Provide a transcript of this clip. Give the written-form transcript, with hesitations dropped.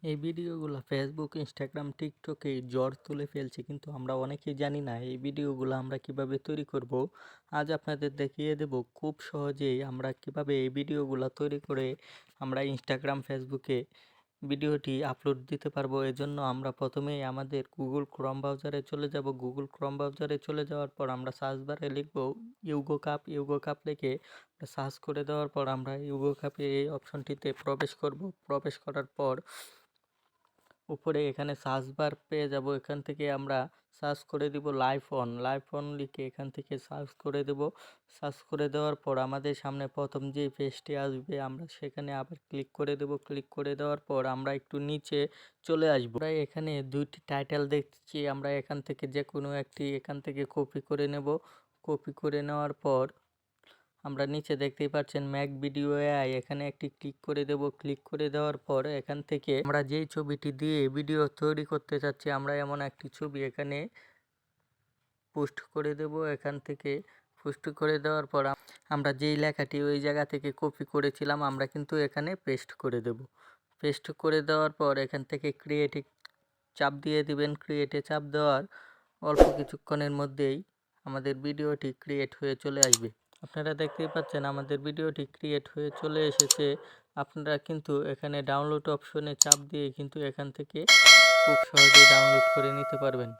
এই ভিডিওগুলো Facebook, Instagram, টিকটকে জ্বর তুলে ফেলছে, কিন্তু আমরা অনেকেই জানি না এই ভিডিওগুলো আমরা কিভাবে তৈরি করব। আজ আপনাদের দেখিয়ে দেব খুব সহজেই আমরা কিভাবে এই ভিডিওগুলো তৈরি করে আমরা ইনস্টাগ্রাম, ফেসবুকে ভিডিওটি আপলোড দিতে পারবো। এজন্য আমরা প্রথমেই আমাদের গুগল ক্রোম ব্রাউজারে চলে যাব। গুগল ক্রোম ব্রাউজারে চলে যাওয়ার পর আমরা সার্চ বারে লিখব ইউগো কাপ লিখে সার্চ করে দেওয়ার পর আমরা ইউগো কাপে এই অপশনটিতে প্রবেশ করব। প্রবেশ করার পর উপরে এখানে সার্চ বার পেয়ে যাব। এখান থেকে আমরা সার্চ করে দিব লাইভ অন লিখে এখান থেকে সার্চ করে দেব। সার্চ করে দেওয়ার পর আমাদের সামনে প্রথম যে পেজটি আসবে আমরা সেখানে আবার ক্লিক করে দেব। ক্লিক করে দেওয়ার পর আমরা একটু নিচে চলে আসবো। আমরা এখানে দুইটি টাইটেল দেখছি, আমরা এখান থেকে যে কোনো একটি এখান থেকে কপি করে নেব। কপি করে নেওয়ার পর আমরা নিচে দেখতেই পাচ্ছেন ম্যাক ভিডিও এআই, এখানে একটি ক্লিক করে দেব। ক্লিক করে দেওয়ার পর এখান থেকে আমরা যেই ছবিটি দিয়ে ভিডিও তৈরি করতে চাচ্ছি আমরা এমন একটি ছবি এখানে পোস্ট করে দেব। এখান থেকে পোস্ট করে দেওয়ার পর আমরা যেই লেখাটি ওই জায়গা থেকে কপি করেছিলাম আমরা কিন্তু এখানে পেস্ট করে দেব। পেস্ট করে দেওয়ার পর এখান থেকে ক্রিয়েটে চাপ দিয়ে দিবেন। ক্রিয়েটে চাপ দেওয়ার অল্প কিছুক্ষণের মধ্যেই আমাদের ভিডিওটি ক্রিয়েট হয়ে চলে আসবে। আপনারা দেখতেই পাচ্ছেন আমাদের ভিডিওটি ক্রিয়েট হয়ে চলে এসেছে। আপনারা কিন্তু এখানে ডাউনলোড অপশনে চাপ দিয়ে কিন্তু এখান থেকে খুব সহজেই ডাউনলোড করে নিতে পারবেন।